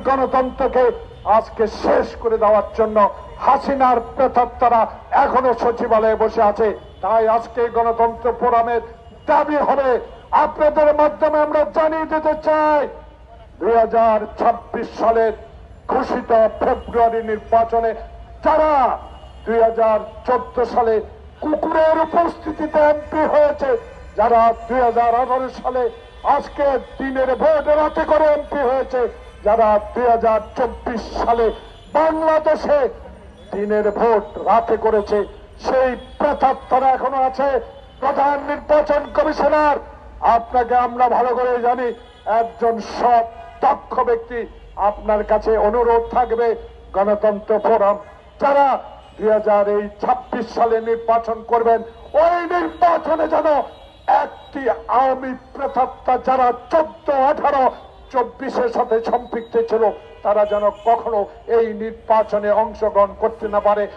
গণতন্ত্রকে আজকে শেষ করে দেওয়ার জন্য হাসিনার প্রেতাত্মারা এখনো সচিবালয়ে বসে আছে। তাই আজকে গণতন্ত্র ফোরামের দাবি হবে, আপনাদের মাধ্যমে আমরা জানিয়ে দিতে চাই 2026 সালের ঘোষিত ফেব্রুয়ারি নির্বাচনে যারা 2014 সালে কুকুরের উপস্থিতিতে এমপি হয়েছে, যারা 2018 সালে আজকে দিনের ভোট রাতে করে এমপি হয়েছে, যারা 2024 সালে বাংলাদেশে দিনের ভোট রাতে করেছে, সেই প্রেতাত্মারা এখনো আছে। প্রধান নির্বাচন কমিশনার, আপনাকে আমরা ভালো করে জানি, একজন সৎ দক্ষ ব্যক্তি। আপনার কাছে অনুরোধ থাকবে, গণতন্ত্র ফোরাম যারা 2026 সালে নির্বাচন করবেন, ওই নির্বাচনে যেন একটি আওয়ামী প্রেতাত্মা যারা 14, 18, 24-এর সাথে সম্পৃক্ত ছিল, তারা যেন কখনো এই নির্বাচনে অংশগ্রহণ করতে না পারে।